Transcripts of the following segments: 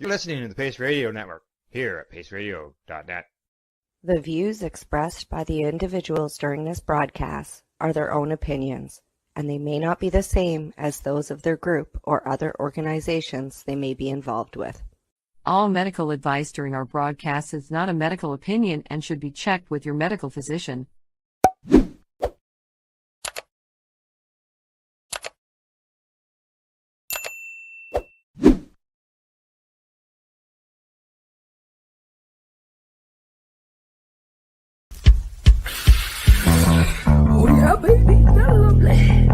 You're listening to the Pace Radio Network here at paceradio.net. The views expressed by the individuals during this broadcast are their own opinions, and they may not be the same as those of their group or other organizations they may be involved with. All medical advice during our broadcast is not a medical opinion and should be checked with your medical physician. Oh yeah, baby, that's lovely.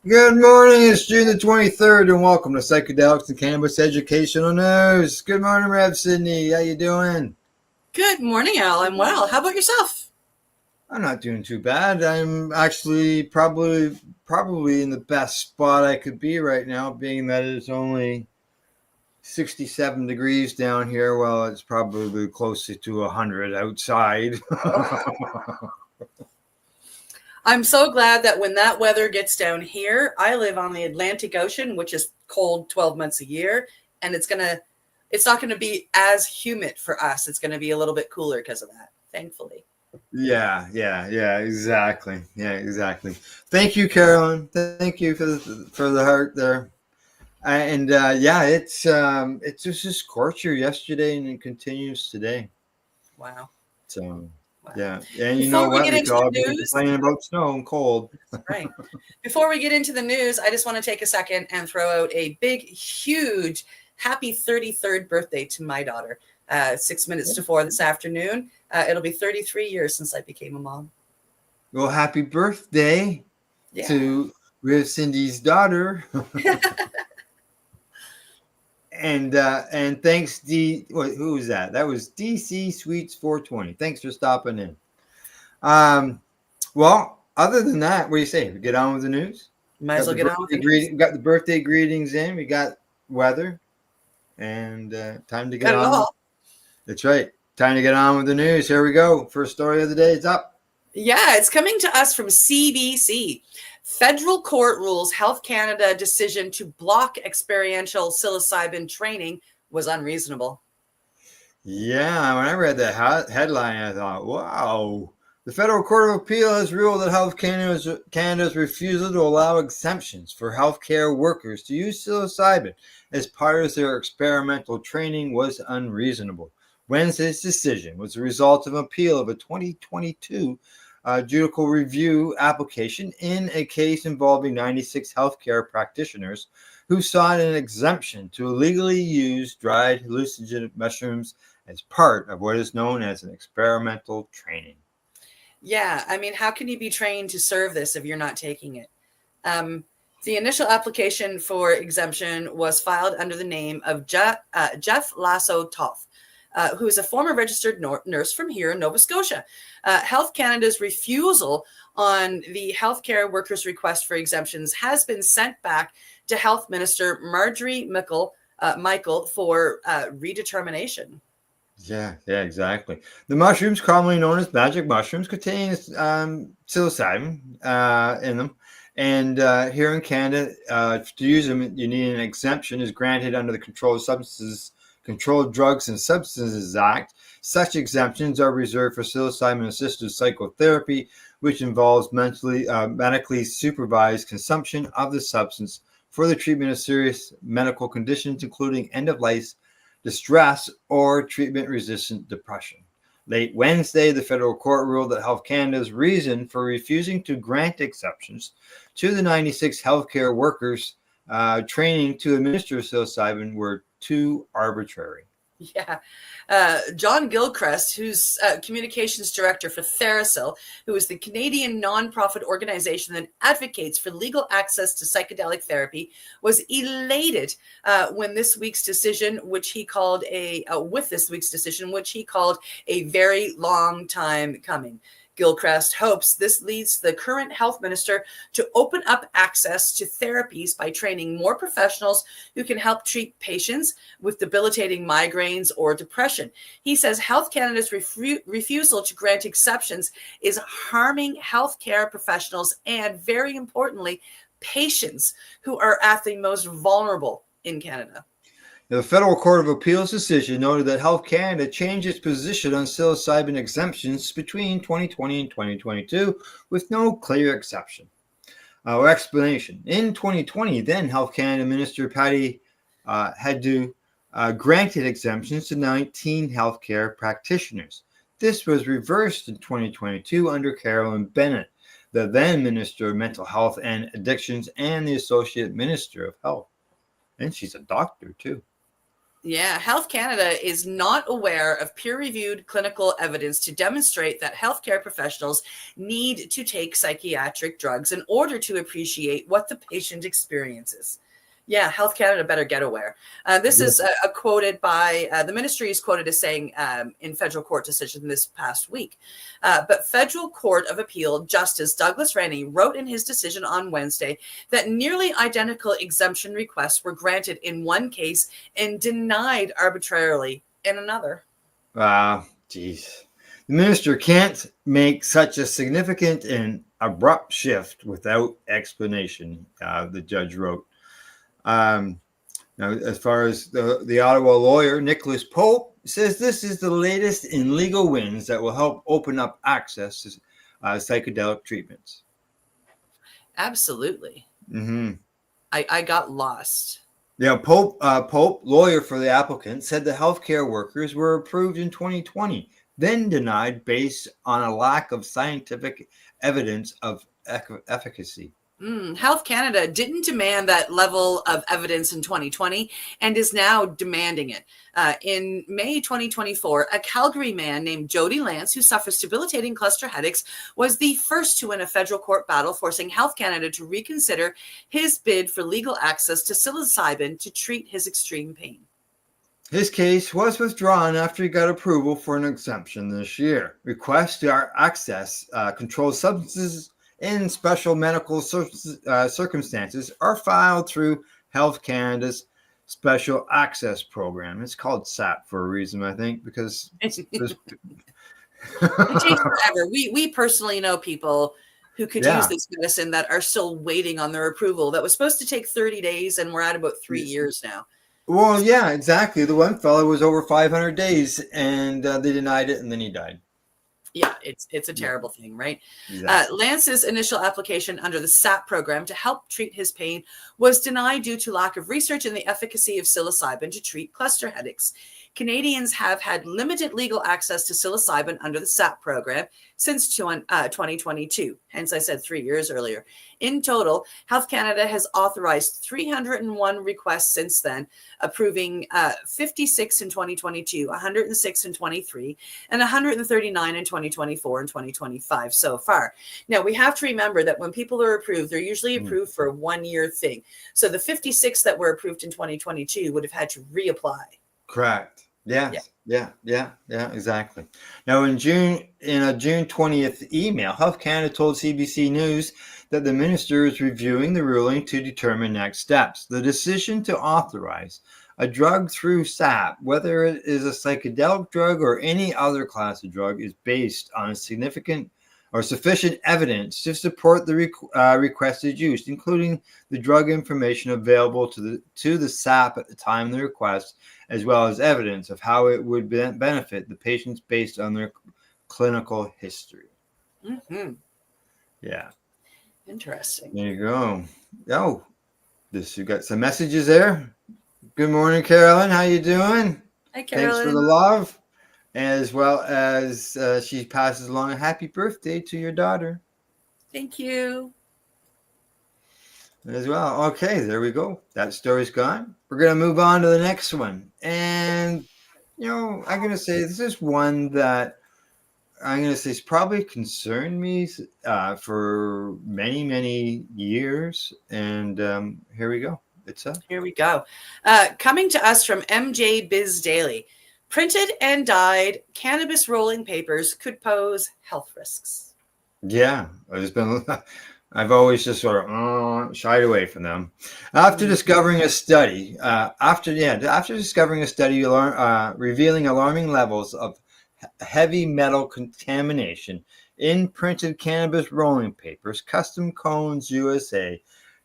Good morning, it's June the 23rd, and welcome to Psychedelics and Cannabis Educational News. Good morning, Rev Sydney. How you doing? Good morning, Al. I'm well. How about yourself? I'm not doing too bad. I'm actually probably in the best spot I could be right now, being that it's only 67 degrees down here. Well, it's probably closer to 100 outside. I'm so glad that when that weather gets down here, I live on the Atlantic Ocean, which is cold 12 months a year, and it's not going to be as humid for us. It's going to be a little bit cooler because of that, thankfully. Yeah, exactly. Thank you, Carolyn. Thank you for the heart there. And it's just a scorcher yesterday, and it continues today. Wow. So wow. Yeah, and you Before know we what? get We into could all the be news- complaining about snow and cold. Right. Before we get into the news, I just want to take a second and throw out a big, huge happy 33rd birthday to my daughter. 6 minutes to 4 this afternoon. It'll be 33 years since I became a mom. Well, happy birthday to Rev Cindy's daughter. And thanks, who was that? That was DC Sweets 420. Thanks for stopping in. Well, other than that, what do you say? We get on with the news? Might as well get on with the news. We got the birthday greetings in. We got weather. And time to get on. All. That's right. Time to get on with the news. Here we go. First story of the day is up. Yeah, it's coming to us from CBC. Federal court rules Health Canada decision to block experiential psilocybin training was unreasonable. Yeah, when I read that headline, I thought, wow. The Federal Court of Appeal has ruled that Health Canada's refusal to allow exemptions for healthcare workers to use psilocybin as part of their experimental training was unreasonable. Wednesday's decision was the result of an appeal of a 2022 judicial review application in a case involving 96 healthcare practitioners who sought an exemption to illegally use dried hallucinogenic mushrooms as part of what is known as an experimental training. Yeah, I mean, how can you be trained to serve this if you're not taking it? The initial application for exemption was filed under the name of Jeff Lasso Toth, who is a former registered nurse from here in Nova Scotia. Health Canada's refusal on the healthcare workers' request for exemptions has been sent back to Health Minister Marjorie Michael for redetermination. Yeah, exactly. The mushrooms, commonly known as magic mushrooms, contain psilocybin in them. And here in Canada, to use them, you need an exemption is granted under the Controlled Drugs and Substances Act. Such exemptions are reserved for psilocybin-assisted psychotherapy, which involves medically supervised consumption of the substance for the treatment of serious medical conditions, including end-of-life distress or treatment-resistant depression. Late Wednesday, the federal court ruled that Health Canada's reason for refusing to grant exceptions to the 96 healthcare workers training to administer psilocybin were too arbitrary. Yeah. John Gilchrist, who's communications director for Therasil, who is the Canadian nonprofit organization that advocates for legal access to psychedelic therapy, was elated with this week's decision, which he called a very long time coming. Gilchrist hopes this leads the current health minister to open up access to therapies by training more professionals who can help treat patients with debilitating migraines or depression. He says Health Canada's refusal to grant exceptions is harming healthcare professionals and, very importantly, patients who are at the most vulnerable in Canada. The Federal Court of Appeals decision noted that Health Canada changed its position on psilocybin exemptions between 2020 and 2022 with no clear exception or explanation. In 2020, then Health Canada Minister Patty Hajdu granted exemptions to 19 healthcare practitioners. This was reversed in 2022 under Carolyn Bennett, the then Minister of Mental Health and Addictions and the Associate Minister of Health. And she's a doctor, too. Yeah, Health Canada is not aware of peer-reviewed clinical evidence to demonstrate that healthcare professionals need to take psychiatric drugs in order to appreciate what the patient experiences. Yeah, Health Canada better get aware. This is quoted by the ministry is quoted as saying in federal court decision this past week. But Federal Court of Appeal Justice Douglas Rennie wrote in his decision on Wednesday that nearly identical exemption requests were granted in one case and denied arbitrarily in another. Geez. The minister can't make such a significant and abrupt shift without explanation, the judge wrote. Now, as far as the Ottawa lawyer, Nicholas Pope, says this is the latest in legal wins that will help open up access to psychedelic treatments. Absolutely. Mm-hmm. I got lost. Yeah, Pope, lawyer for the applicant, said the healthcare workers were approved in 2020, then denied based on a lack of scientific evidence of efficacy. Health Canada didn't demand that level of evidence in 2020 and is now demanding it. In May 2024, a Calgary man named Jody Lance, who suffers debilitating cluster headaches, was the first to win a federal court battle, forcing Health Canada to reconsider his bid for legal access to psilocybin to treat his extreme pain. His case was withdrawn after he got approval for an exemption this year. Requests to access controlled substances in special medical circumstances are filed through Health Canada's Special Access Program. It's called SAP for a reason, I think, because it takes forever. We personally know people who could use this medicine that are still waiting on their approval. That was supposed to take 30 days, and we're at about 3 years now. Well, yeah, exactly. The one fellow was over 500 days, and they denied it, and then he died. Yeah, it's a terrible thing, right? Exactly. Lance's initial application under the SAP program to help treat his pain was denied due to lack of research in the efficacy of psilocybin to treat cluster headaches. Canadians have had limited legal access to psilocybin under the SAP program since 2022. Hence, I said 3 years earlier. In total, Health Canada has authorized 301 requests since then, approving 56 in 2022, 106 in 23, and 139 in 2024 and 2025 so far. Now, we have to remember that when people are approved, they're usually approved for a 1 year thing. So the 56 that were approved in 2022 would have had to reapply. Correct. Yes. Yeah, exactly. Now, in a June 20th email, Health Canada told CBC News that the minister is reviewing the ruling to determine next steps. The decision to authorize a drug through SAP, whether it is a psychedelic drug or any other class of drug, is based on significant or sufficient evidence to support the requested use, including the drug information available to the SAP at the time of the request, as well as evidence of how it would benefit the patients based on their clinical history. Mm-hmm. Yeah. Interesting. There you go. Oh, you got some messages there. Good morning, Carolyn. How you doing? Hi, Carolyn. Thanks for the love. As well as she passes along a happy birthday to your daughter. Thank you. As well. Okay, there we go. That story's gone. We're going to move on to the next one. And, I'm going to say this is one that I'm going to say has probably concerned me for many, many years. And here we go. Here we go. Coming to us from MJ Biz Daily. Printed and dyed cannabis rolling papers could pose health risks. Yeah, there's been. I've always just sort of shied away from them. After discovering a study, revealing alarming levels of heavy metal contamination in printed cannabis rolling papers, Custom Cones USA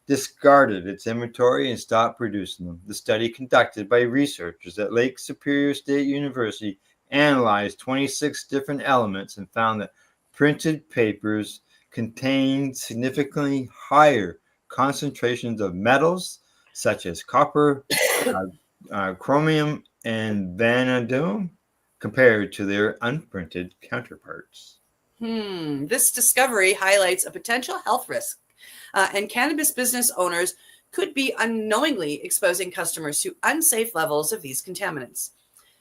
discarded its inventory and stopped producing them. The study, conducted by researchers at Lake Superior State University, analyzed 26 different elements and found that printed papers contain significantly higher concentrations of metals such as copper, chromium, and vanadium compared to their unprinted counterparts. This discovery highlights a potential health risk, and cannabis business owners could be unknowingly exposing customers to unsafe levels of these contaminants.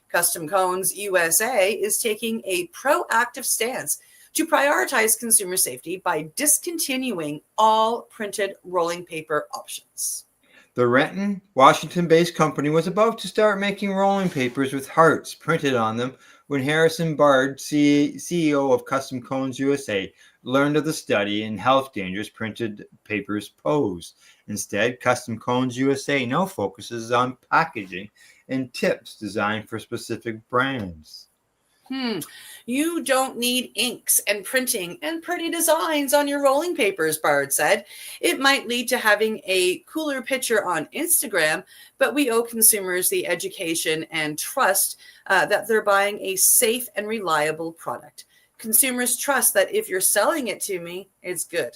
Custom Cones USA is taking a proactive stance to prioritize consumer safety by discontinuing all printed rolling paper options. The Renton, Washington-based company was about to start making rolling papers with hearts printed on them when Harrison Bard, CEO of Custom Cones USA, learned of the study and health dangers printed papers pose. Instead, Custom Cones USA now focuses on packaging and tips designed for specific brands. You don't need inks and printing and pretty designs on your rolling papers, Bard said. It might lead to having a cooler picture on Instagram, but we owe consumers the education and trust that they're buying a safe and reliable product. Consumers trust that if you're selling it to me, it's good.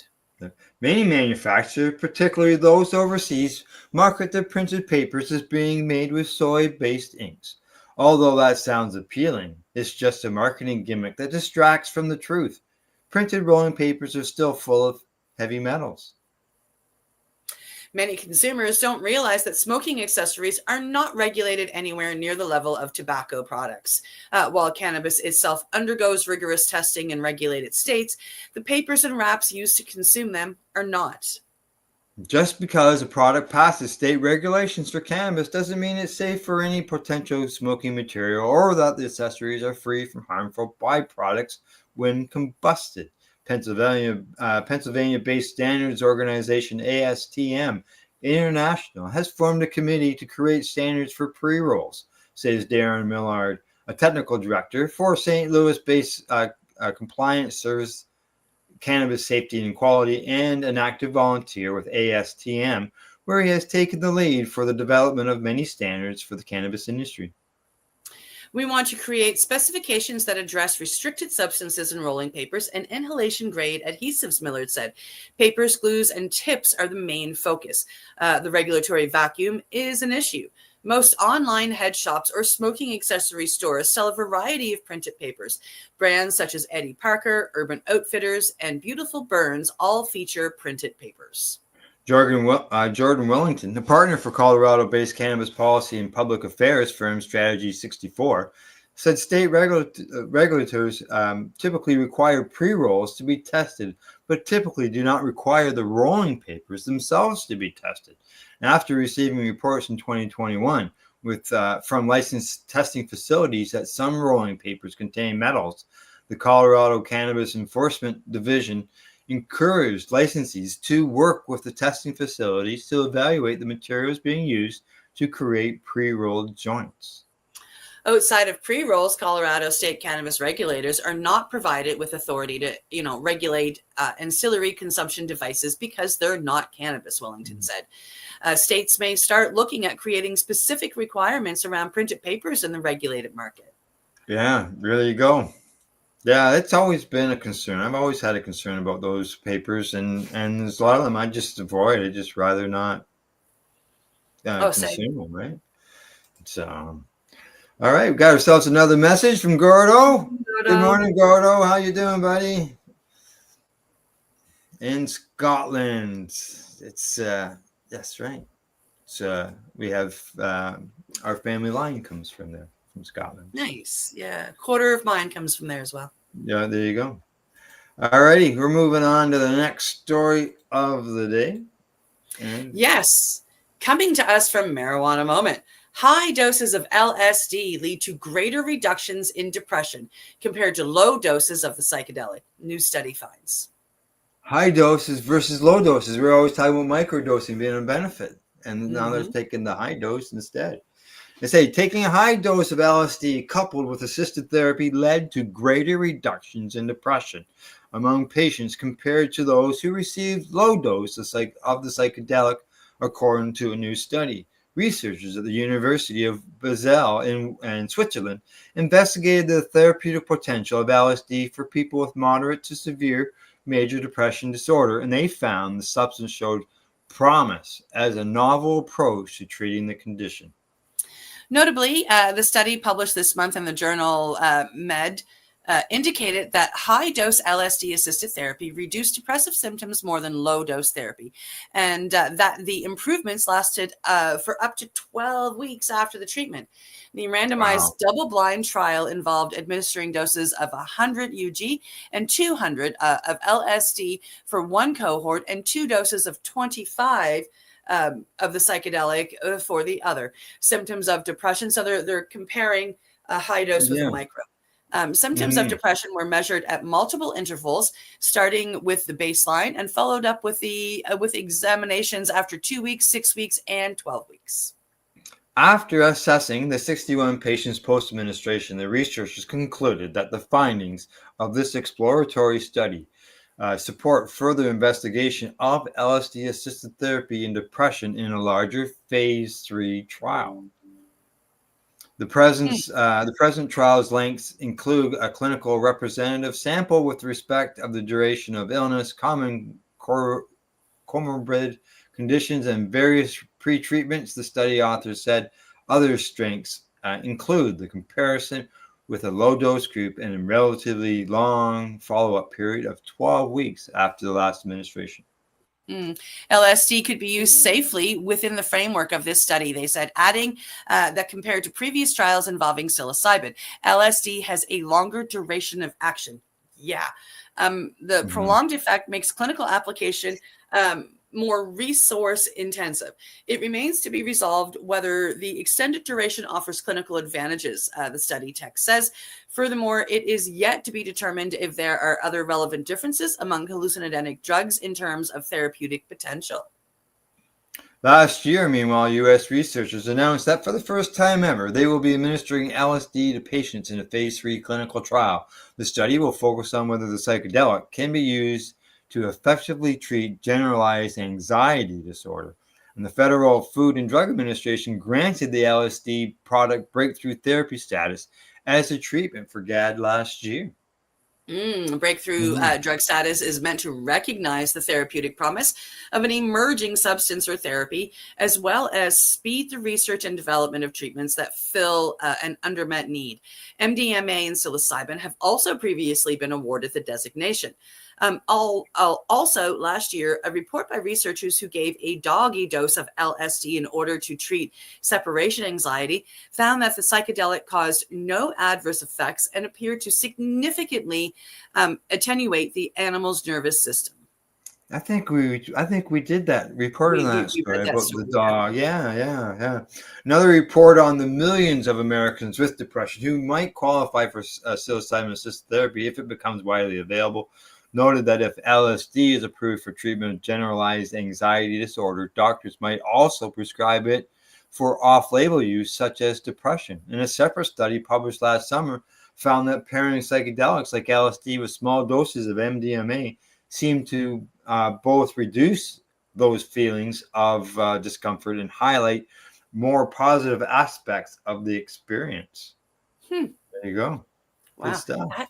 Many manufacturers, particularly those overseas, market their printed papers as being made with soy-based inks. Although that sounds appealing, it's just a marketing gimmick that distracts from the truth. Printed rolling papers are still full of heavy metals. Many consumers don't realize that smoking accessories are not regulated anywhere near the level of tobacco products. While cannabis itself undergoes rigorous testing in regulated states, the papers and wraps used to consume them are not. Just because a product passes state regulations for cannabis doesn't mean it's safe for any potential smoking material or that the accessories are free from harmful byproducts when combusted. Pennsylvania-based standards organization ASTM International has formed a committee to create standards for pre-rolls, says Darren Millard, a technical director for St. Louis-based compliance service Cannabis Safety and Quality, and an active volunteer with ASTM, where he has taken the lead for the development of many standards for the cannabis industry. We want to create specifications that address restricted substances in rolling papers and inhalation-grade adhesives, Millard said. Papers, glues, and tips are the main focus. The regulatory vacuum is an issue. Most online head shops or smoking accessory stores sell a variety of printed papers. Brands such as Eddie Parker, Urban Outfitters, and Beautiful Burns all feature printed papers. Jordan Wellington, the partner for Colorado-based cannabis policy and public affairs firm Strategy 64, said state regulators typically require pre-rolls to be tested, but typically do not require the rolling papers themselves to be tested. And after receiving reports in 2021 from licensed testing facilities that some rolling papers contain metals, the Colorado Cannabis Enforcement Division encouraged licensees to work with the testing facilities to evaluate the materials being used to create pre-rolled joints. Outside of pre-rolls, Colorado state cannabis regulators are not provided with authority to, regulate ancillary consumption devices because they're not cannabis, Wellington said. States may start looking at creating specific requirements around printed papers in the regulated market. Yeah, there you go. Yeah, it's always been a concern. I've always had a concern about those papers, and there's a lot of them I just avoid. I just rather not consume them, right? So, all right, we've got ourselves another message from Gordo. Good morning, Gordo. How you doing, buddy? In Scotland. It's that's right. So we have our family line comes from there, from Scotland. Nice. Yeah. A quarter of mine comes from there as well. Yeah, there you go. All righty. We're moving on to the next story of the day. Yes. Coming to us from Marijuana Moment. High doses of LSD lead to greater reductions in depression compared to low doses of the psychedelic, new study finds. High doses versus low doses. We're always talking about microdosing being a benefit, and now they're taking the high dose instead. They say taking a high dose of LSD coupled with assisted therapy led to greater reductions in depression among patients compared to those who received low dose of the psychedelic, according to a new study. Researchers at the University of Basel in Switzerland investigated the therapeutic potential of LSD for people with moderate to severe major depression disorder, and they found the substance showed promise as a novel approach to treating the condition. Notably, the study published this month in the journal Med indicated that high-dose LSD-assisted therapy reduced depressive symptoms more than low-dose therapy, and that the improvements lasted for up to 12 weeks after the treatment. The randomized double-blind trial involved administering doses of 100 UG and 200 of LSD for one cohort and 2 doses of 25 of the psychedelic for the other. Symptoms of depression, so they're comparing a high dose with a micro. Symptoms of depression were measured at multiple intervals, starting with the baseline and followed up with examinations after 2 weeks, 6 weeks, and 12 weeks. After assessing the 61 patients post-administration, the researchers concluded that the findings of this exploratory study support further investigation of LSD-assisted therapy in depression in a larger phase 3 trial. The present trial's lengths include a clinical representative sample with respect of the duration of illness, common comorbid conditions, and various pre-treatments. The study authors said other strengths include the comparison with a low-dose group and a relatively long follow-up period of 12 weeks after the last administration. LSD could be used safely within the framework of this study, they said, adding that compared to previous trials involving psilocybin, LSD has a longer duration of action. The prolonged effect makes clinical application more resource intensive. It remains to be resolved whether the extended duration offers clinical advantages, the study text says. Furthermore, it is yet to be determined if there are other relevant differences among hallucinogenic drugs in terms of therapeutic potential. Last year, meanwhile, U.S. researchers announced that for the first time ever, they will be administering LSD to patients in a phase 3 clinical trial. The study will focus on whether the psychedelic can be used to effectively treat generalized anxiety disorder. And the Federal Food and Drug Administration granted the LSD product breakthrough therapy status as a treatment for GAD last year. Breakthrough drug status is meant to recognize the therapeutic promise of an emerging substance or therapy, as well as speed the research and development of treatments that fill an unmet need. MDMA and psilocybin have also previously been awarded the designation. Also, last year, a report by researchers who gave a dog a dose of LSD in order to treat separation anxiety found that the psychedelic caused no adverse effects and appeared to significantly attenuate the animal's nervous system. I think we did that report on that story about the dog. Yeah. Another report on the millions of Americans with depression who might qualify for psilocybin-assisted therapy if it becomes widely available. Noted that if LSD is approved for treatment of generalized anxiety disorder, doctors might also prescribe it for off-label use, such as depression. And a separate study published last summer found that pairing psychedelics like LSD with small doses of MDMA seem to both reduce those feelings of discomfort and highlight more positive aspects of the experience. There you go. Wow.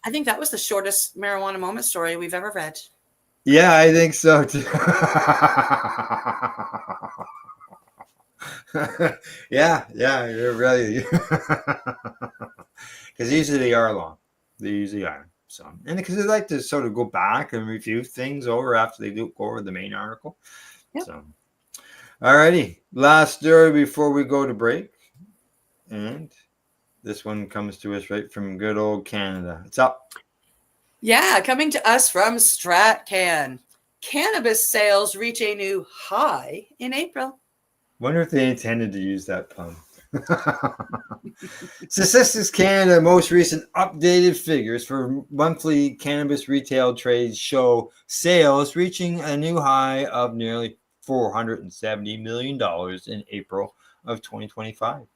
I think that was the shortest marijuana moment story we've ever read. Yeah, I think so too. yeah, you're really because usually they are long. They usually are. So, and because they like to sort of go back and review things over after they do go over the main article. Yep. So, alrighty, last story before we go to break, and this one comes to us right from good old Canada. It's up. Yeah, coming to us from StratCan. Cannabis sales reach a new high in April. Wonder if they intended to use that pun. Statistics Canada most recent updated figures for monthly cannabis retail trades show sales reaching a new high of nearly $470 million in April of 2025.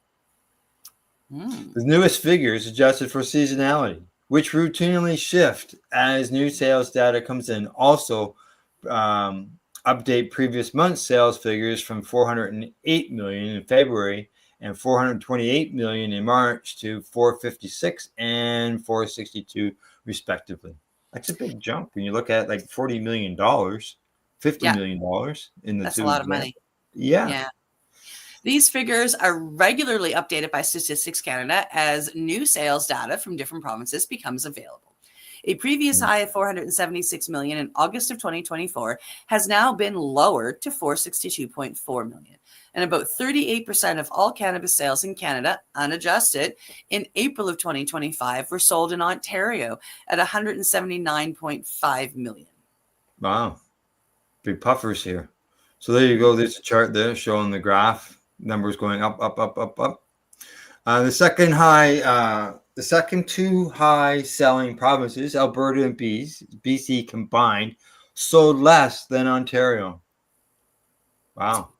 The newest figures adjusted for seasonality, which routinely shift as new sales data comes in. Also, update previous month's sales figures from 408 million in February and 428 million in March to 456 and 462 respectively. That's a big jump when you look at like $40 million, $50 million in the That's two. a lot of money. Yeah. These figures are regularly updated by Statistics Canada as new sales data from different provinces becomes available. A previous high of 476 million in August of 2024 has now been lowered to 462.4 million. And about 38% of all cannabis sales in Canada, unadjusted, in April of 2025 were sold in Ontario at 179.5 million. Wow. Big puffers here. So there you go. There's a chart there showing the graph. Numbers going up. The second two high selling provinces, Alberta and BC combined, sold less than Ontario. Wow.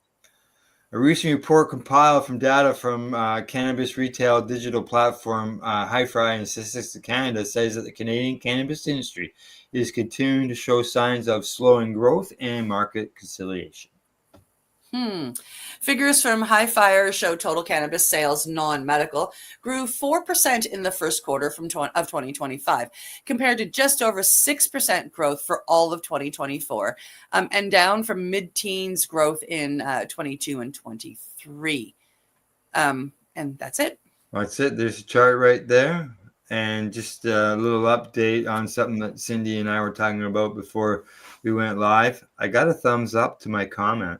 A recent report compiled from data from cannabis retail digital platform Hi-Fi and Statistics Canada says that the Canadian cannabis industry is continuing to show signs of slowing growth and market conciliation. Figures from Hi-Fi show total cannabis sales, non-medical, grew 4% in the first quarter of 2025, compared to just over 6% growth for all of 2024, and down from mid-teens growth in 22 and 23. And that's it. That's it. There's a chart right there. And just a little update on something that Cindy and I were talking about before we went live. I got a thumbs up to my comment.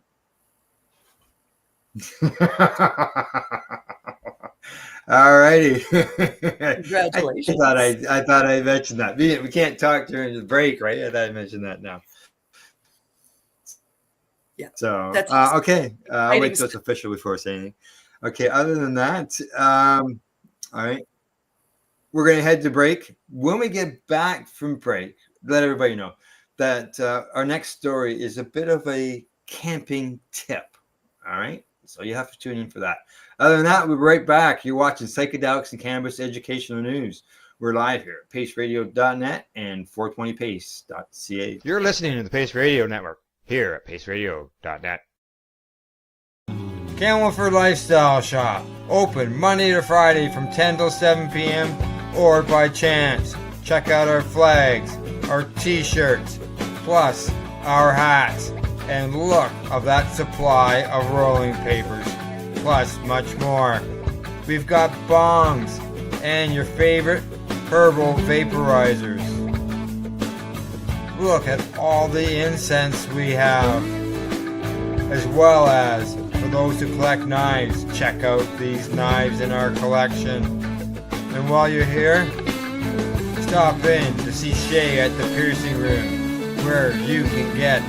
All righty. Congratulations. I thought I mentioned that. We can't talk during the break, right? I thought I mentioned that now. Yeah. So okay. I'll wait till it's official before saying anything. Okay, other than that, all right. We're gonna head to break. When we get back from break, let everybody know that our next story is a bit of a camping tip. All right. So you have to tune in for that. Other than that, we'll be right back. You're watching Psychedelics and Cannabis Educational News. We're live here at paceradio.net and 420pace.ca. You're listening to the Pace Radio Network here at paceradio.net. Campbellford Lifestyle Shop. Open Monday to Friday from 10 till 7 p.m. or by chance. Check out our flags, our t-shirts, plus our hats. And look of that supply of rolling papers, plus much more. We've got bongs and your favorite herbal vaporizers. Look at all the incense we have, as well as for those who collect knives, check out these knives in our collection. And while you're here, stop in to see Shay at the piercing room, where you can get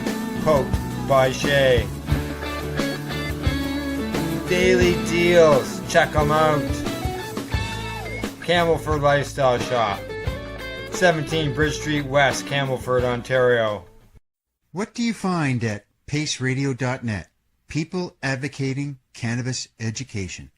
poked by Shay. Daily deals, check them out. Campbellford Lifestyle Shop, 17 Bridge Street West, Campbellford, Ontario. What do you find at paceradio.net? People advocating cannabis education.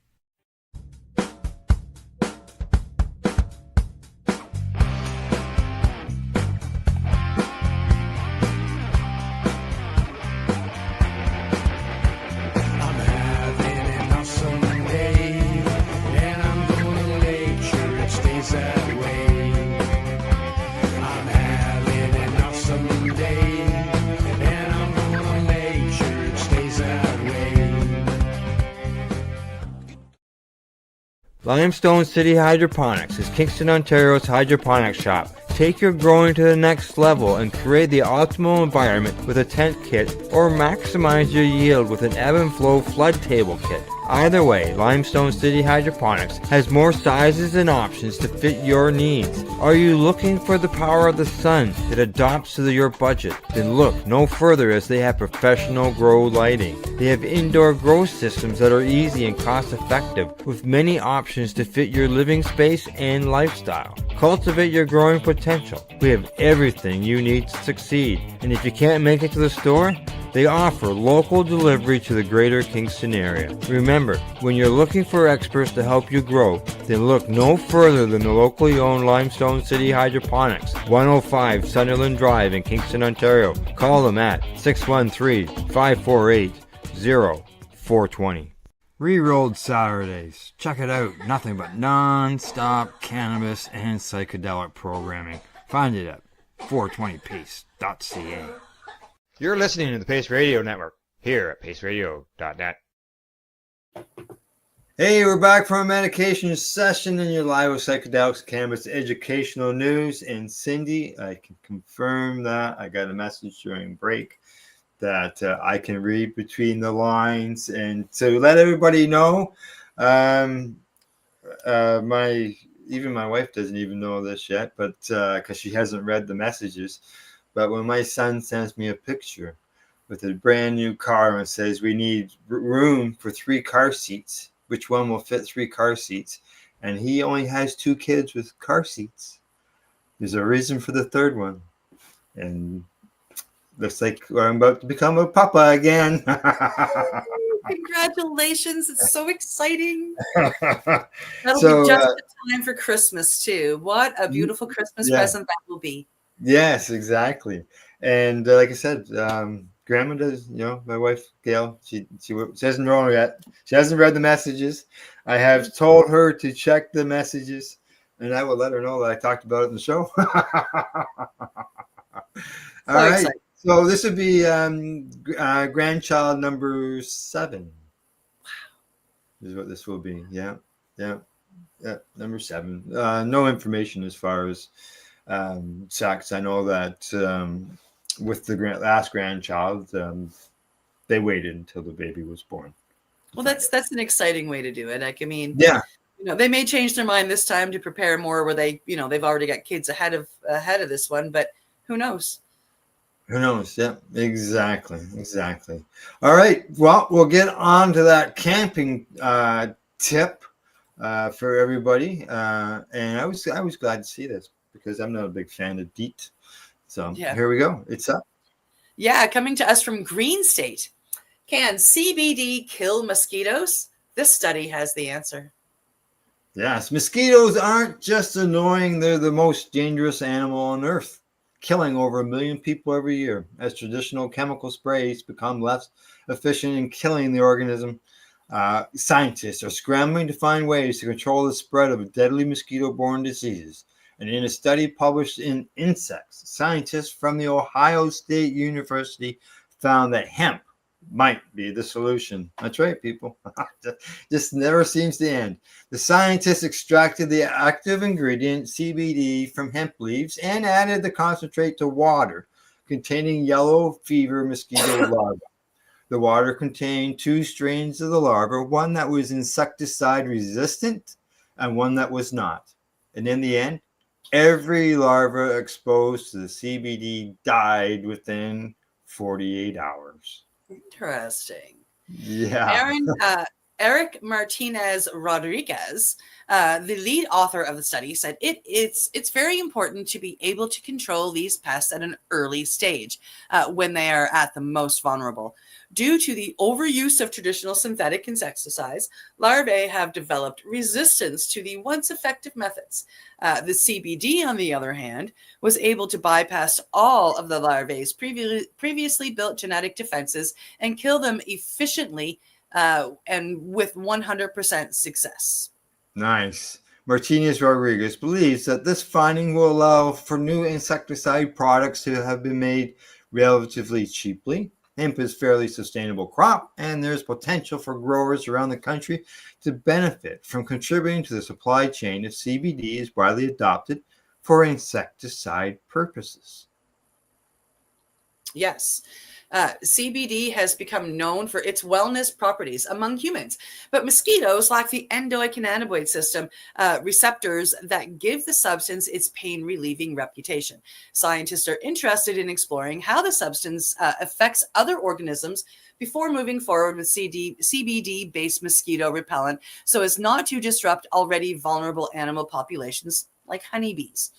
Limestone City Hydroponics is Kingston, Ontario's hydroponics shop. Take your growing to the next level and create the optimal environment with a tent kit, or maximize your yield with an ebb and flow flood table kit. Either way, Limestone City Hydroponics has more sizes and options to fit your needs. Are you looking for the power of the sun that adapts to your budget? Then look no further, as they have professional grow lighting. They have indoor grow systems that are easy and cost effective, with many options to fit your living space and lifestyle. Cultivate your growing potential. We have everything you need to succeed. And if you can't make it to the store, they offer local delivery to the greater Kingston area. Remember, when you're looking for experts to help you grow, then look no further than the locally owned Limestone City Hydroponics, 105 Sunderland Drive in Kingston, Ontario. Call them at 613-548-0420. Rerolled Saturdays. Check it out. Nothing but non-stop cannabis and psychedelic programming. Find it at 420pace.ca. You're listening to the Pace Radio Network here at paceradio.net. Hey, we're back from a medication session, and you're live with Psychedelics Cannabis educational news. And Cindy, I can confirm that I got a message during break that I can read between the lines. And to let everybody know, even my wife doesn't even know this yet, but because she hasn't read the messages. But when my son sends me a picture with a brand new car and says we need room for 3 car seats, which one will fit 3 car seats? And he only has 2 kids with car seats. There's a reason for the 3rd one. And looks like I'm about to become a papa again. Congratulations. It's so exciting. So, That'll be just in time for Christmas, too. What a beautiful Christmas present that will be. Yes, exactly. And like I said, Grandma does, my wife, Gail, she hasn't read yet. She hasn't read the messages. I have told her to check the messages, and I will let her know that I talked about it in the show. All right. Exciting. So this would be grandchild number 7. Wow. Is what this will be. Yeah. Number 7. No information as far as sex. I know that with the last grandchild, they waited until the baby was born. Well, that's an exciting way to do it. Like, I mean, yeah, they may change their mind this time to prepare more, where they, they've already got kids ahead of this one, but who knows? Who knows? Yeah, exactly. All right. Well, we'll get on to that camping tip for everybody. And I was glad to see this, because I'm not a big fan of DEET. So Here we go. It's up. Yeah, coming to us from Green State. Can CBD kill mosquitoes? This study has the answer. Yes, mosquitoes aren't just annoying. They're the most dangerous animal on Earth, killing over 1 million people every year as traditional chemical sprays become less efficient in killing the organism. Scientists are scrambling to find ways to control the spread of deadly mosquito-borne diseases. And in a study published in Insects, scientists from the Ohio State University found that hemp might be the solution. That's right, people. Just never seems to end. The scientists extracted the active ingredient CBD from hemp leaves and added the concentrate to water containing yellow fever mosquito larvae. The water contained 2 strains of the larva, one that was insecticide resistant and one that was not. And in the end, every larva exposed to the CBD died within 48 hours. Interesting. Yeah. Eric Martinez Rodriguez, the lead author of the study, said it's very important to be able to control these pests at an early stage when they are at the most vulnerable. Due to the overuse of traditional synthetic insecticides, larvae have developed resistance to the once effective methods. The CBD, on the other hand, was able to bypass all of the larvae's previously built genetic defenses and kill them efficiently and with 100% success. Nice. Martinez Rodriguez believes that this finding will allow for new insecticide products to have been made relatively cheaply. Hemp is a fairly sustainable crop, and there's potential for growers around the country to benefit from contributing to the supply chain if CBD is widely adopted for insecticide purposes. Yes. CBD has become known for its wellness properties among humans, but mosquitoes lack the endocannabinoid system receptors that give the substance its pain-relieving reputation. Scientists are interested in exploring how the substance affects other organisms before moving forward with CBD-based mosquito repellent so as not to disrupt already vulnerable animal populations like honeybees.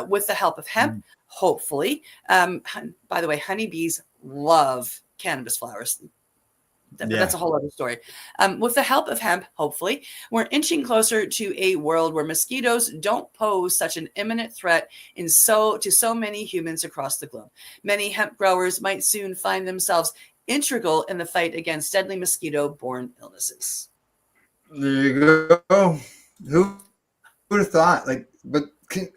With the help of hemp, hopefully, by the way, honeybees love cannabis flowers. But that's a whole other story. With the help of hemp, hopefully, we're inching closer to a world where mosquitoes don't pose such an imminent threat to so many humans across the globe. Many hemp growers might soon find themselves integral in the fight against deadly mosquito-borne illnesses. There you go. Who would have thought?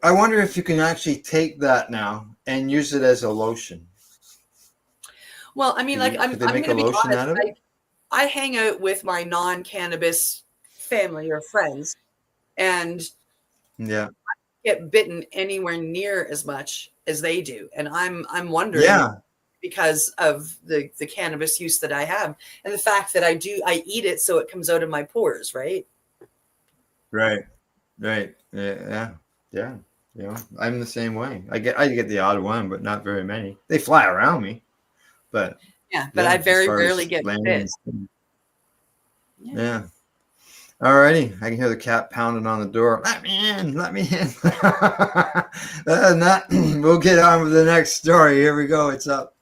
I wonder if you can actually take that now and use it as a lotion. Well, I mean, I'm going to be honest. I hang out with my non-cannabis family or friends, and I don't get bitten anywhere near as much as they do, and I'm wondering because of the cannabis use that I have, and the fact that I eat it so it comes out of my pores, right? Right. Yeah. You know, I'm the same way. I get the odd one, but not very many. They fly around me, but I very rarely get bit. Yeah. Alrighty, I can hear the cat pounding on the door. Let me in. We'll get on with the next story. Here we go. It's up.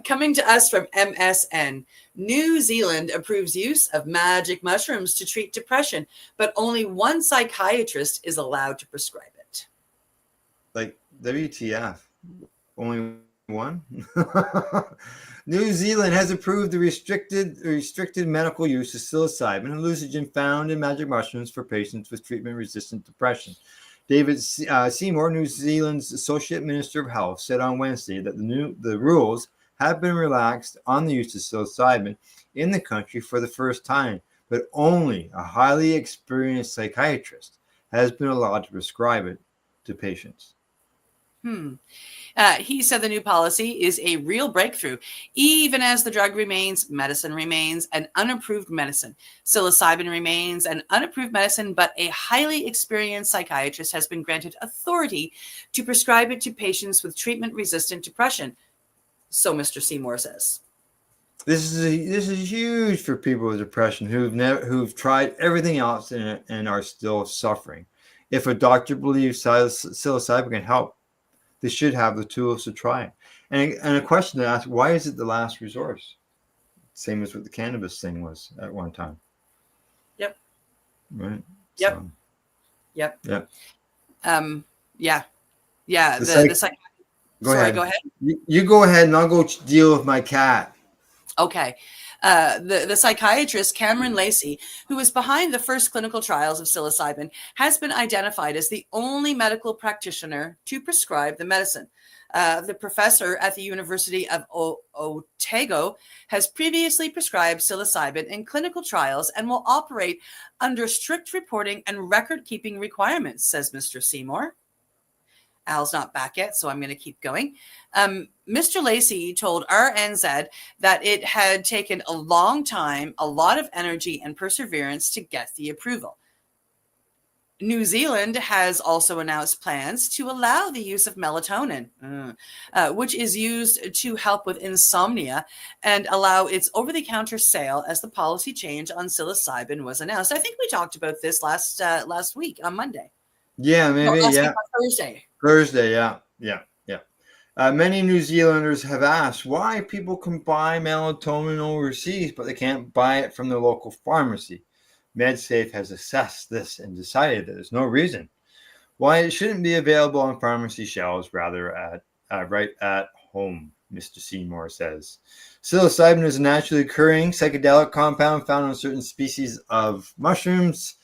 Coming to us from MSN, New Zealand approves use of magic mushrooms to treat depression, but only one psychiatrist is allowed to prescribe it. Like WTF? Only one? New Zealand has approved the restricted medical use of psilocybin and hallucinogen found in magic mushrooms for patients with treatment-resistant depression. David Seymour, New Zealand's Associate Minister of Health, said on Wednesday that the rules have been relaxed on the use of psilocybin in the country for the first time, but only a highly experienced psychiatrist has been allowed to prescribe it to patients. He said the new policy is a real breakthrough, even as the drug medicine remains an unapproved medicine. Psilocybin remains an unapproved medicine, but a highly experienced psychiatrist has been granted authority to prescribe it to patients with treatment-resistant depression. So Mr. Seymour says. This is huge for people with depression who've tried everything else and are still suffering. If a doctor believes psilocybin can help, they should have the tools to try it. And a question to ask, why is it the last resource? Same as what the cannabis thing was at one time. Yep. Right? Yep. So, yep. Yep. Yeah. Go ahead. Go ahead. You go ahead and I'll go deal with my cat. Okay. The psychiatrist Cameron Lacey, who is behind the first clinical trials of psilocybin, has been identified as the only medical practitioner to prescribe the medicine. The professor at the University of Otago has previously prescribed psilocybin in clinical trials and will operate under strict reporting and record-keeping requirements, says Mr. Seymour. Al's not back yet, so I'm going to keep going. Mr. Lacey told RNZ that it had taken a long time, a lot of energy and perseverance to get the approval. New Zealand has also announced plans to allow the use of melatonin, which is used to help with insomnia, and allow its over-the-counter sale as the policy change on psilocybin was announced. I think we talked about this last week on Monday. Yeah, maybe. Last week on Thursday, yeah. Many New Zealanders have asked why people can buy melatonin overseas, but they can't buy it from the local pharmacy. MedSafe has assessed this and decided that there's no reason why it shouldn't be available on pharmacy shelves, rather right at home, Mr. Seymour says. Psilocybin is a naturally occurring psychedelic compound found on certain species of mushrooms,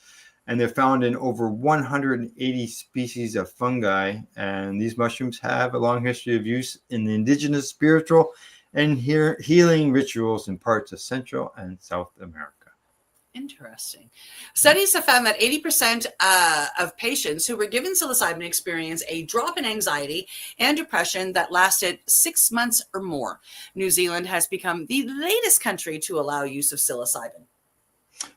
and they're found in over 180 species of fungi. And these mushrooms have a long history of use in the indigenous spiritual and healing rituals in parts of Central and South America. Interesting. Studies have found that 80% of patients who were given psilocybin experienced a drop in anxiety and depression that lasted 6 months or more. New Zealand has become the latest country to allow use of psilocybin.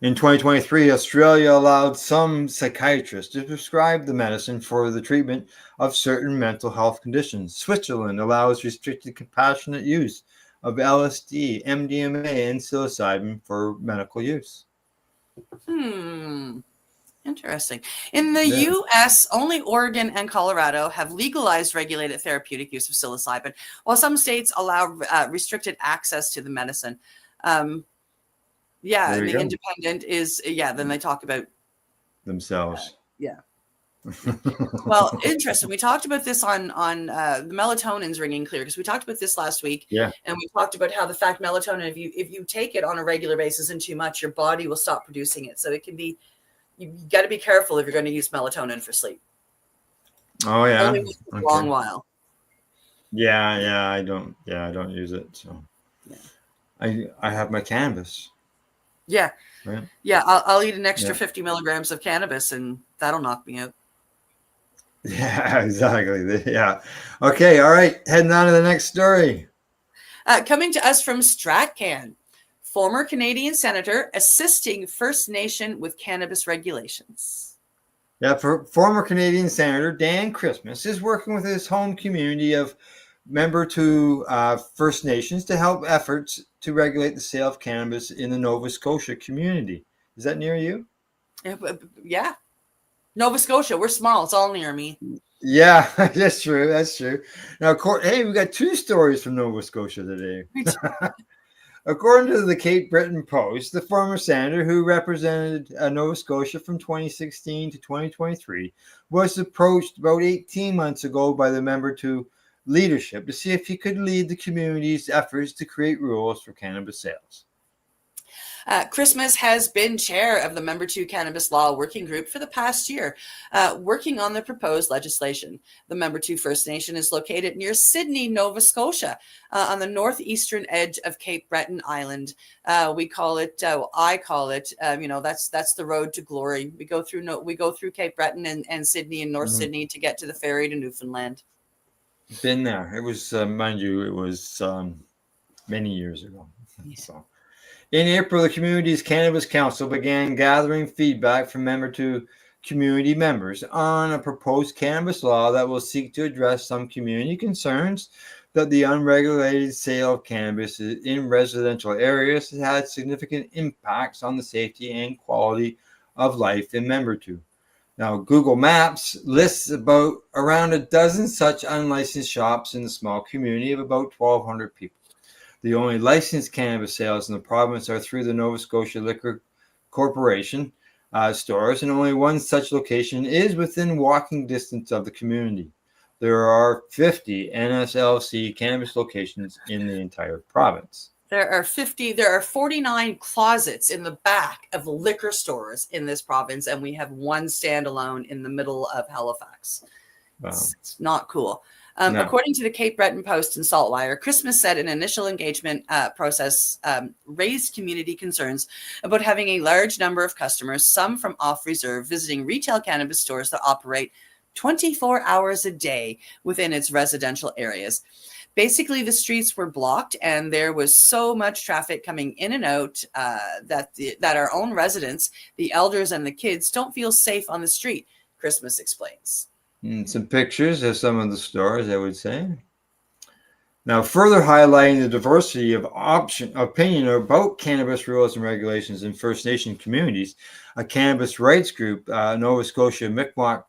In 2023, Australia allowed some psychiatrists to prescribe the medicine for the treatment of certain mental health conditions. Switzerland allows restricted compassionate use of LSD, MDMA, and psilocybin for medical use. Interesting. In the U.S., only Oregon and Colorado have legalized regulated therapeutic use of psilocybin, while some states allow restricted access to the medicine. And the independent is, then they talk about themselves. Well, interesting. We talked about this on the melatonin's ringing clear, because we talked about this last week. Yeah. And we talked about how the fact melatonin, if you take it on a regular basis and too much, your body will stop producing it. So it can be, you got to be careful if you're going to use melatonin for sleep. Oh yeah. Only a long while. I don't use it. So I have my cannabis. Yeah. Right. Yeah. I'll eat an extra 50 milligrams of cannabis and that'll knock me out. Yeah, exactly. Yeah. Okay. All right. Heading on to the next story. Coming to us from StratCan, former Canadian senator assisting First Nation with cannabis regulations. Yeah, former Canadian Senator Dan Christmas is working with his home community of member to First Nations to help efforts to regulate the sale of cannabis in the Nova Scotia community. Is that near you? Yeah. Nova Scotia, we're small. It's all near me. Yeah, that's true. That's true. Now, hey, we got two stories from Nova Scotia today. According to the Cape Breton Post, the former senator who represented Nova Scotia from 2016 to 2023 was approached about 18 months ago by the member to leadership to see if he could lead the community's efforts to create rules for cannabis sales. Christmas has been chair of the Member 2 Cannabis Law Working Group for the past year, working on the proposed legislation. The Member 2 First Nation is located near Sydney, Nova Scotia, on the northeastern edge of Cape Breton Island. I call it, that's the road to glory. We go through Cape Breton and Sydney and North Sydney to get to the ferry to Newfoundland. Been there. It was, mind you, it was many years ago. So. In April, the community's Cannabis Council began gathering feedback from Member 2 community members on a proposed cannabis law that will seek to address some community concerns that the unregulated sale of cannabis in residential areas has had significant impacts on the safety and quality of life in Member 2. Now, Google Maps lists around a dozen such unlicensed shops in the small community of about 1,200 people. The only licensed cannabis sales in the province are through the Nova Scotia Liquor Corporation stores, and only one such location is within walking distance of the community. There are 50 NSLC cannabis locations in the entire province. There are 49 closets in the back of liquor stores in this province, and we have one standalone in the middle of Halifax. Wow. It's not cool. No. According to the Cape Breton Post and Saltwire, Christmas said an initial engagement process raised community concerns about having a large number of customers, some from off-reserve, visiting retail cannabis stores that operate 24 hours a day within its residential areas. Basically, the streets were blocked and there was so much traffic coming in and out that our own residents, the elders and the kids, don't feel safe on the street, Christmas explains. Some pictures of some of the stores, I would say. Now, further highlighting the diversity of opinion about cannabis rules and regulations in First Nation communities, a cannabis rights group, Nova Scotia Mi'kmaq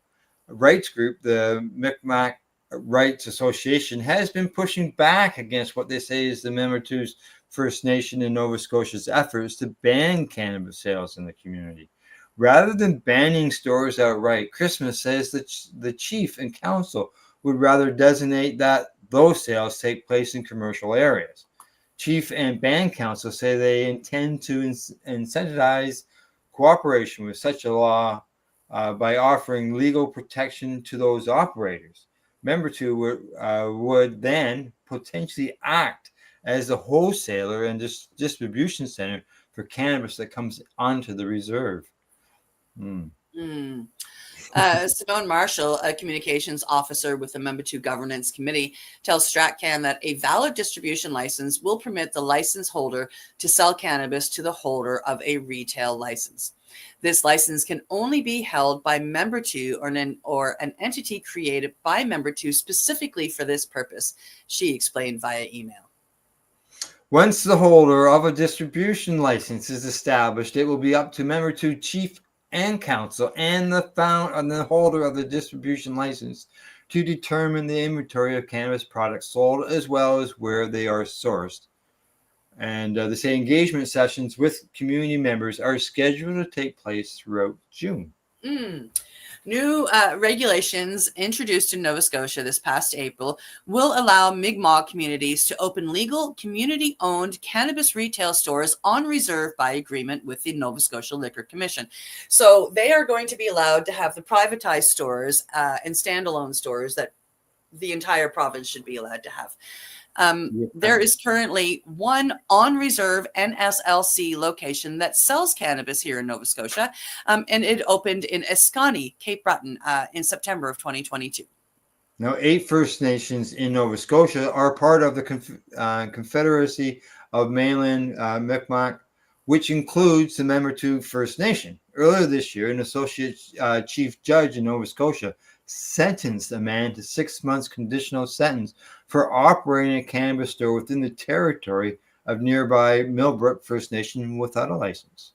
Rights Group, the Mi'kmaq Rights Association, has been pushing back against what they say is the Member 2's First Nation in Nova Scotia's efforts to ban cannabis sales in the community. Rather than banning stores outright, Christmas says that the chief and council would rather designate that those sales take place in commercial areas. Chief and band council say they intend to incentivize cooperation with such a law by offering legal protection to those operators. Member 2 would then potentially act as the wholesaler and distribution center for cannabis that comes onto the reserve. Simone Marshall, a communications officer with the Member 2 Governance Committee, tells StratCan that a valid distribution license will permit the license holder to sell cannabis to the holder of a retail license. This license can only be held by Member 2 or an entity created by Member 2 specifically for this purpose, she explained via email. Once the holder of a distribution license is established, it will be up to Member 2 Chief and Council and the holder of the distribution license to determine the inventory of cannabis products sold as well as where they are sourced. And the same engagement sessions with community members are scheduled to take place throughout June. New regulations introduced in Nova Scotia this past April will allow Mi'kmaq communities to open legal community-owned cannabis retail stores on reserve by agreement with the Nova Scotia Liquor Commission. So they are going to be allowed to have the privatized stores and standalone stores that the entire province should be allowed to have. There is currently one on-reserve NSLC location that sells cannabis here in Nova Scotia, and it opened in Escani, Cape Breton, in September of 2022. Now, 8 First Nations in Nova Scotia are part of the Confederacy of Mainland Mi'kmaq, which includes the Member 2 First Nation. Earlier this year, an associate chief judge in Nova Scotia sentenced a man to 6 months conditional sentence for operating a cannabis store within the territory of nearby Millbrook First Nation without a license.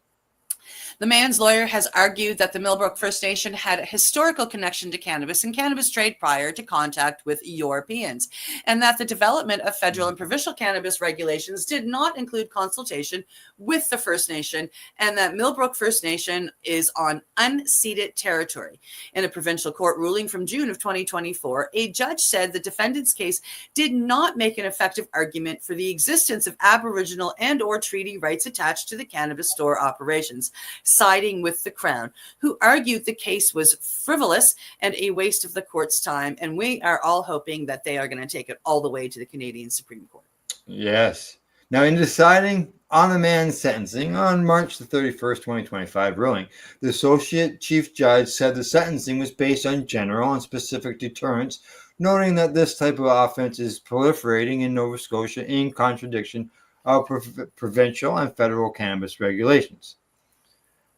The man's lawyer has argued that the Millbrook First Nation had a historical connection to cannabis and cannabis trade prior to contact with Europeans, and that the development of federal and provincial cannabis regulations did not include consultation with the First Nation, and that Millbrook First Nation is on unceded territory. In a provincial court ruling from June of 2024, a judge said the defendant's case did not make an effective argument for the existence of Aboriginal and or treaty rights attached to the cannabis store operations, siding with the Crown, who argued the case was frivolous and a waste of the court's time. And we are all hoping that they are going to take it all the way to the Canadian Supreme Court. Yes. Now, in deciding on the man's sentencing on March the 31st, 2025 ruling, the associate chief judge said the sentencing was based on general and specific deterrence, noting that this type of offense is proliferating in Nova Scotia in contradiction of provincial and federal cannabis regulations.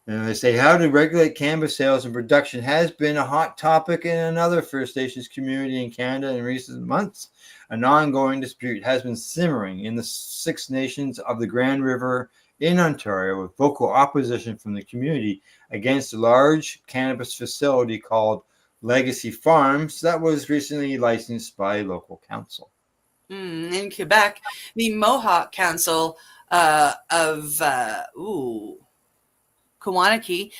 And they say how to regulate cannabis sales and production has been a hot topic in another First Nations community in Canada in recent months. An ongoing dispute has been simmering in the 6 nations of the Grand River in Ontario, with vocal opposition from the community against a large cannabis facility called Legacy Farms that was recently licensed by local council. In Quebec, the Mohawk Council of Kawanaki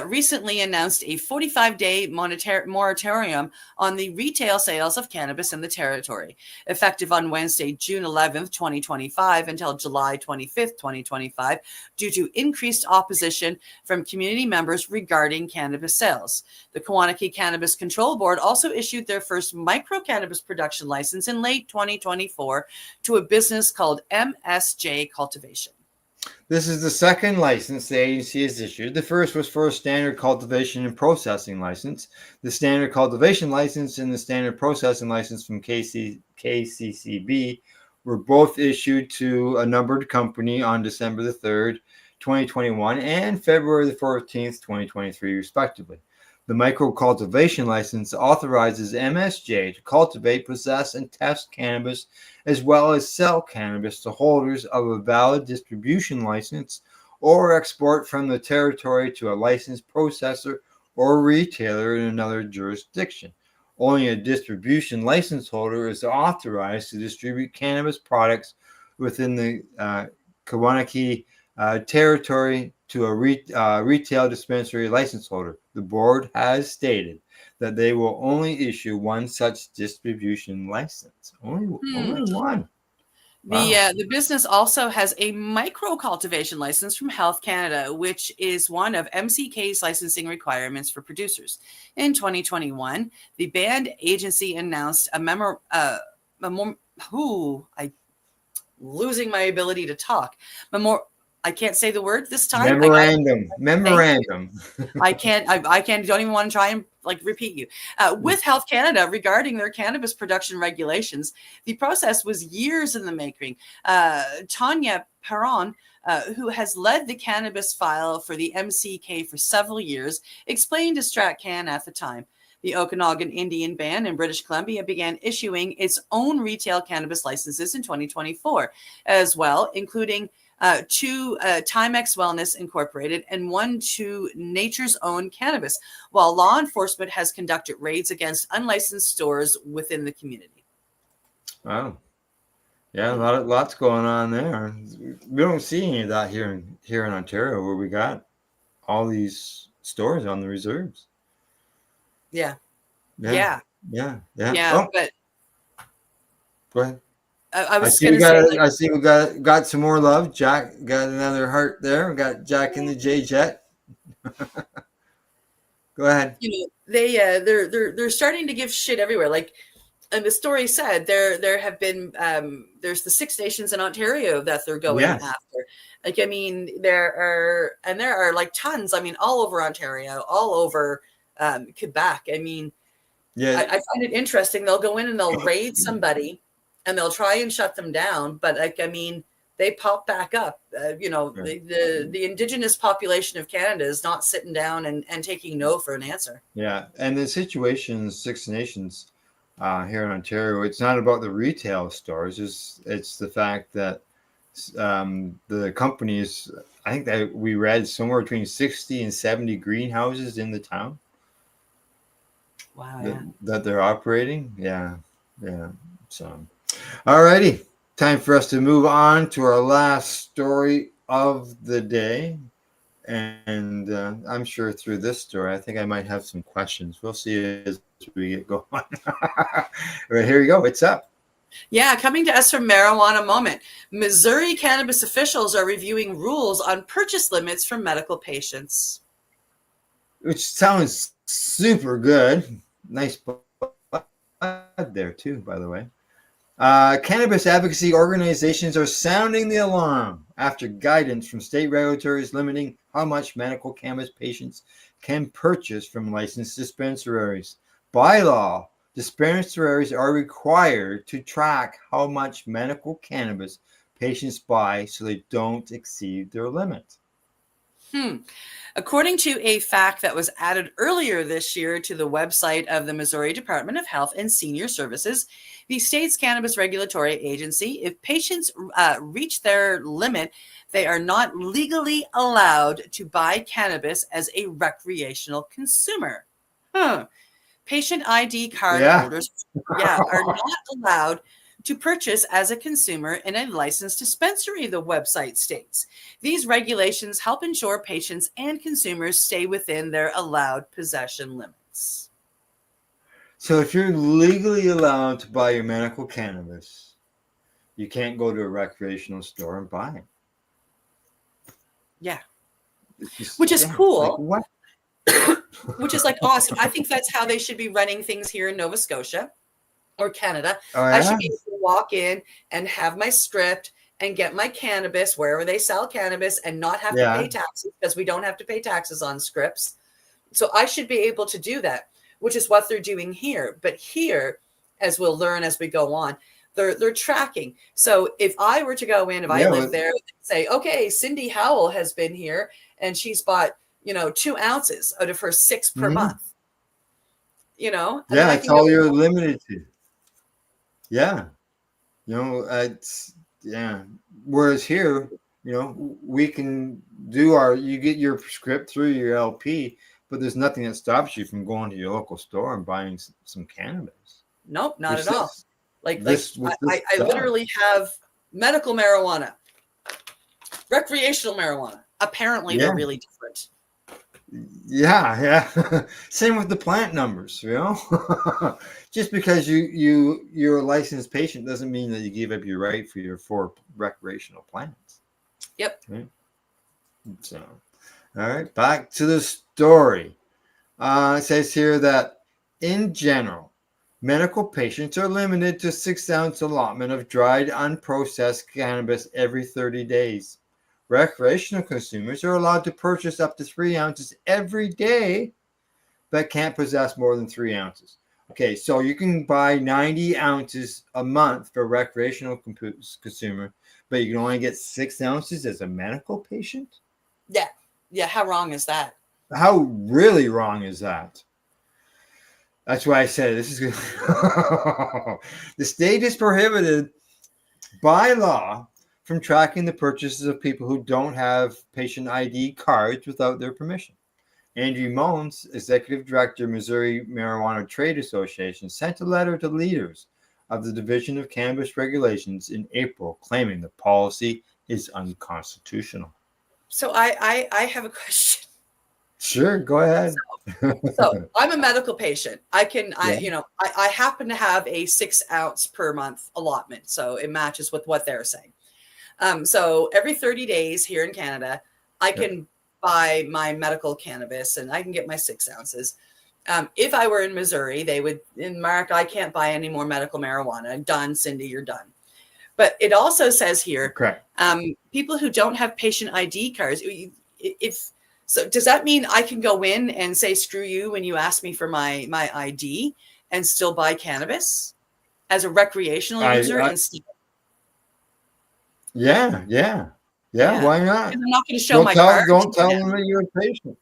recently announced a 45-day moratorium on the retail sales of cannabis in the territory, effective on Wednesday, June 11th, 2025 until July 25th, 2025, due to increased opposition from community members regarding cannabis sales. The Kawanaki Cannabis Control Board also issued their first micro-cannabis production license in late 2024 to a business called MSJ Cultivation. This is the second license the agency has issued. The first was for a standard cultivation and processing license. The standard cultivation license and the standard processing license from KCCB were both issued to a numbered company on December the 3rd, 2021 and February the 14th, 2023, respectively. The micro-cultivation license authorizes MSJ to cultivate, possess, and test cannabis, as well as sell cannabis to holders of a valid distribution license or export from the territory to a licensed processor or retailer in another jurisdiction. Only a distribution license holder is authorized to distribute cannabis products within the Kawanaki territory to a retail dispensary license holder. The board has stated that they will only issue one such distribution license. Only one. Wow. The business also has a micro cultivation license from Health Canada, which is one of MCK's licensing requirements for producers. In 2021, the banned agency announced losing my ability to talk. I can't say the word this time. Memorandum. I can't. Don't even want to try and repeat you. With Health Canada regarding their cannabis production regulations, the process was years in the making. Tanya Perron, who has led the cannabis file for the MCK for several years, explained to StratCan at the time. The Okanagan Indian Band in British Columbia began issuing its own retail cannabis licenses in 2024, as well, including 2 Timex Wellness Incorporated and 1 to Nature's Own Cannabis, while law enforcement has conducted raids against unlicensed stores within the community. Wow. Yeah, lots going on there. We don't see any of that here in Ontario, where we got all these stores on the reserves. Yeah. Yeah. Oh, but go ahead. I see we got some more love. Jack got another heart there. We got Jack in the J Jet. Go ahead. They're starting to give shit everywhere. And the story said there have been there's the 6 nations in Ontario that they're going after. There are tons. All over Ontario, all over Quebec. I find it interesting. They'll go in and they'll raid somebody, and they'll try and shut them down. But they pop back up. The Indigenous population of Canada is not sitting down and taking no for an answer. Yeah, and the situation in 6 nations here in Ontario, it's not about the retail stores. It's the fact that the companies, I think that we read somewhere between 60 and 70 greenhouses in the town. Wow. That they're operating. Yeah. So, all righty. Time for us to move on to our last story of the day. And I'm sure through this story, I think I might have some questions. We'll see as we get going. Right, here we go. It's up. Yeah, coming to us from Marijuana Moment. Missouri cannabis officials are reviewing rules on purchase limits for medical patients. Which sounds super good. Nice there too, by the way. Cannabis advocacy organizations are sounding the alarm after guidance from state regulators limiting how much medical cannabis patients can purchase from licensed dispensaries. By law, dispensaries are required to track how much medical cannabis patients buy so they don't exceed their limit. According to a fact that was added earlier this year to the website of the Missouri Department of Health and Senior Services, the state's cannabis regulatory agency, if patients reach their limit, they are not legally allowed to buy cannabis as a recreational consumer. Patient ID card holders are not allowed to purchase as a consumer in a licensed dispensary, the website states. These regulations help ensure patients and consumers stay within their allowed possession limits. So if you're legally allowed to buy your medical cannabis, you can't go to a recreational store and buy it. Yeah. Which is cool. What? Which is awesome. I think that's how they should be running things here in Nova Scotia or Canada. Oh, yeah? I should be able to walk in and have my script and get my cannabis wherever they sell cannabis and not have to pay taxes, because we don't have to pay taxes on scripts. So I should be able to do that, which is what they're doing here. But here, as we'll learn as we go on, they're tracking. So if I were to go in, if I live there, say, okay, Cindy Howell has been here and she's bought 2 ounces out of her 6 per month. That's all you're limited to. Yeah. Whereas here, we can do you get your script through your LP, but there's nothing that stops you from going to your local store and buying some cannabis. Nope, not at all. I literally have medical marijuana, recreational marijuana. Apparently they're really different. Yeah. Same with the plant numbers, Just because you're a licensed patient doesn't mean that you give up your right for your 4 recreational plants. Yep. Okay. So, all right, back to the story. It says here that in general, medical patients are limited to 6-ounce allotment of dried, unprocessed cannabis every 30 days. recreational consumers are allowed to purchase up to 3 ounces every day, but can't possess more than 3 ounces. Okay, so you can buy 90 ounces a month for recreational consumer, but you can only get 6 ounces as a medical patient? Yeah. Yeah. How wrong is that? How really wrong is that? That's why I said this is good. The state is prohibited by law from tracking the purchases of people who don't have patient ID cards without their permission. Andrew Mullins, executive director of Missouri Marijuana Trade Association, sent a letter to leaders of the Division of Cannabis Regulations in April claiming the policy is unconstitutional. So I have a question. Sure, go ahead. So I'm a medical patient. I Yeah. happen to have a 6 ounce per month allotment. So it matches with what they're saying. So every 30 days here in Canada, I can buy my medical cannabis and I can get my 6 ounces. If I were in Missouri, they would, in Mark, I can't buy any more medical marijuana. Done, Cindy, you're done. But it also says here, Correct. People who don't have patient ID cards, so does that mean I can go in and say, screw you when you ask me for my ID and still buy cannabis as a recreational user? Yeah. Why not? I'm not going to show my card. Don't tell them that you're a patient.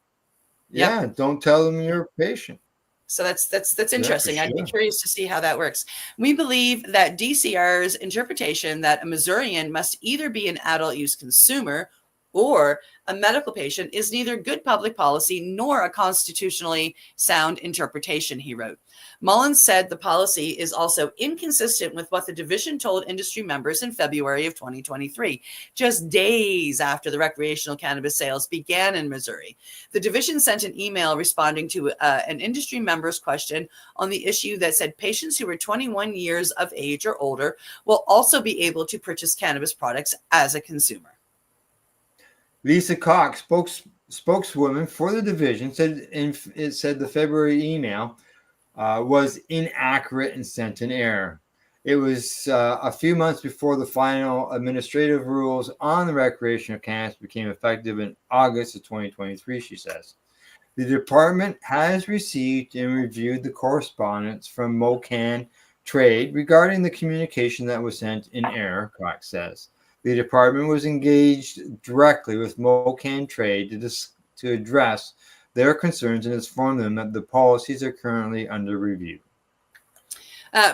Yeah, don't tell them you're a patient. So that's interesting. Yeah, I'd be curious to see how that works. We believe that DCR's interpretation that a Missourian must either be an adult use consumer or a medical patient is neither good public policy nor a constitutionally sound interpretation, he wrote. Mullins said the policy is also inconsistent with what the division told industry members in February of 2023, just days after the recreational cannabis sales began in Missouri. The division sent an email responding to an industry member's question on the issue that said patients who are 21 years of age or older will also be able to purchase cannabis products as a consumer. Lisa Cox, spokeswoman for the division, said the February email was inaccurate and sent in error. It was a few months before the final administrative rules on the recreational cannabis became effective in August of 2023, she says. The department has received and reviewed the correspondence from MoCan Trade regarding the communication that was sent in error, Cox says. The department was engaged directly with MoCan Trade to address their concerns and inform them that the policies are currently under review.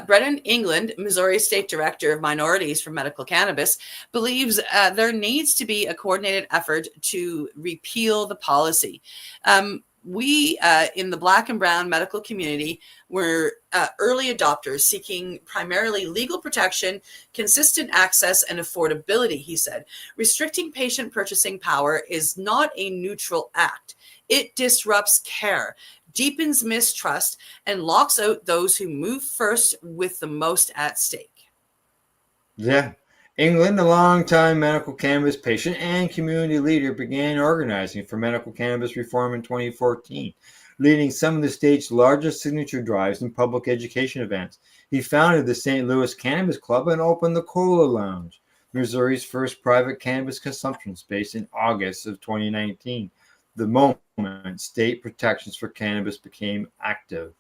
Brennan England, Missouri State Director of Minorities for Medical Cannabis, believes there needs to be a coordinated effort to repeal the policy. We in the Black and Brown medical community were early adopters seeking primarily legal protection, consistent access, and affordability, he said. Restricting patient purchasing power is not a neutral act. It disrupts care, deepens mistrust, and locks out those who move first with the most at stake. Yeah. England, a longtime medical cannabis patient and community leader, began organizing for medical cannabis reform in 2014, leading some of the state's largest signature drives and public education events. He founded the St. Louis Cannabis Club and opened the Cola Lounge, Missouri's first private cannabis consumption space, in August of 2019, the moment state protections for cannabis became active.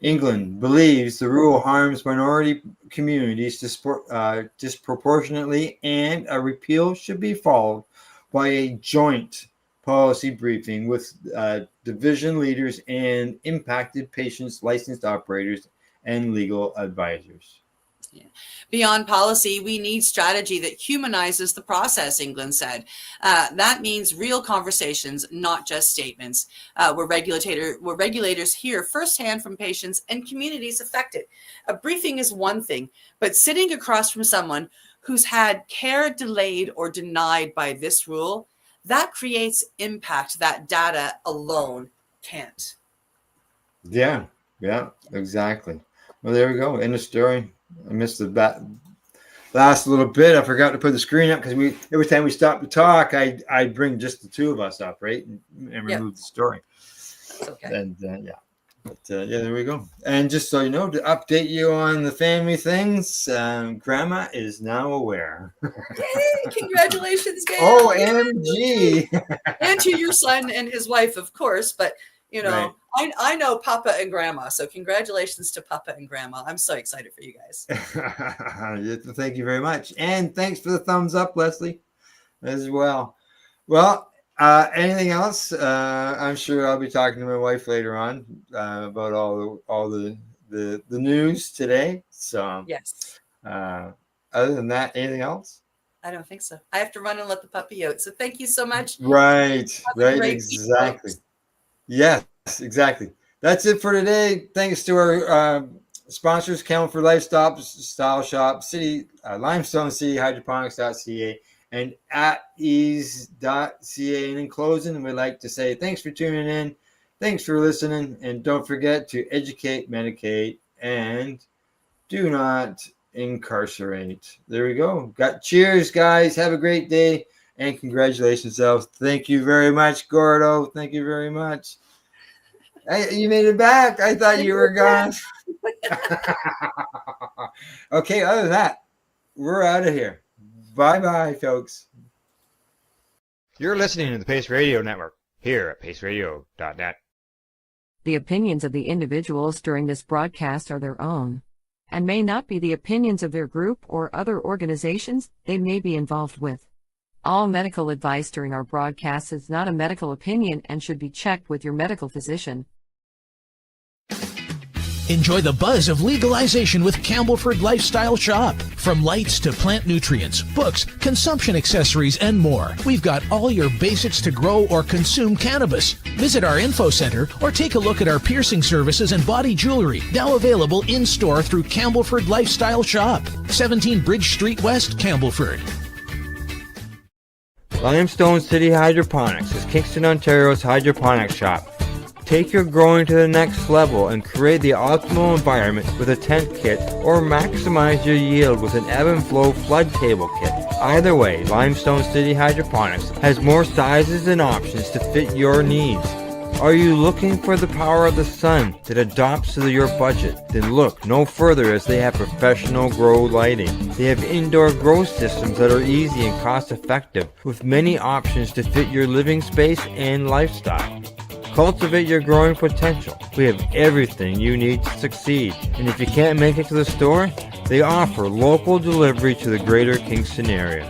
England believes the rule harms minority communities disproportionately, and a repeal should be followed by a joint policy briefing with division leaders and impacted patients, licensed operators, and legal advisors. Yeah. Beyond policy, we need strategy that humanizes the process, England said. That means real conversations, not just statements. Where regulators hear firsthand from patients and communities affected. A briefing is one thing, but sitting across from someone who's had care delayed or denied by this rule, that creates impact that data alone can't. Yeah, exactly. Well, there we go. End of story. I missed the last little bit. I forgot to put the screen up because every time we stop to talk, I bring just the two of us up, right, and remove the story. That's okay. And yeah, But yeah, there we go. And just so you know, to update you on the family things, Grandma is now aware. Yay! Congratulations, Gail. OMG! And to your son and his wife, of course. But you know, Right. I know Papa and Grandma, so congratulations to Papa and Grandma. I'm so excited for you guys. Thank you very much. And thanks for the thumbs up, Leslie, as well. Well, anything else? I'm sure I'll be talking to my wife later on about all the news today. So Yes. other than that, anything else? I don't think so. I have to run and let the puppy out. So thank you so much. Right, Have a right, great week, exactly. folks. Yes, exactly. That's it for today. Thanks to our sponsors, Campbellford Lifestyle Shop, Limestone City Hydroponics.ca, and At-Eze.ca. And in closing, we'd like to say thanks for tuning in. Thanks for listening. And don't forget to educate, medicate, and do not incarcerate. There we go. Cheers, guys. Have a great day. And congratulations, Els. Thank you very much, Gordo. Thank you very much. Hey, you made it back. I thought you were gone. Okay, other than that, we're out of here. Bye-bye, folks. You're listening to the Pace Radio Network here at paceradio.net. The opinions of the individuals during this broadcast are their own, and may not be the opinions of their group or other organizations they may be involved with. All medical advice during our broadcast is not a medical opinion and should be checked with your medical physician. Enjoy the buzz of legalization with Campbellford Lifestyle Shop. From lights to plant nutrients, books, consumption accessories, and more, we've got all your basics to grow or consume cannabis. Visit our info center or take a look at our piercing services and body jewelry, now available in-store through Campbellford Lifestyle Shop, 17 Bridge Street West, Campbellford. Limestone City Hydroponics is Kingston, Ontario's hydroponics shop. Take your growing to the next level and create the optimal environment with a tent kit, or maximize your yield with an ebb and flow flood table kit. Either way, Limestone City Hydroponics has more sizes and options to fit your needs. Are you looking for the power of the sun that adapts to your budget? Then look no further, as they have professional grow lighting. They have indoor grow systems that are easy and cost effective, with many options to fit your living space and lifestyle. Cultivate your growing potential. We have everything you need to succeed. And if you can't make it to the store, they offer local delivery to the greater Kingston area.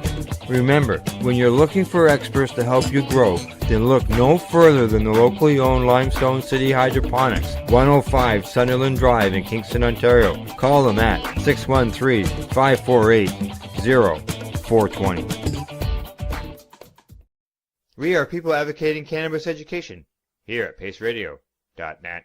Remember, when you're looking for experts to help you grow, then look no further than the locally owned Limestone City Hydroponics, 105 Sunderland Drive in Kingston, Ontario. Call them at 613-548-0420. We are people advocating cannabis education here at paceradio.net.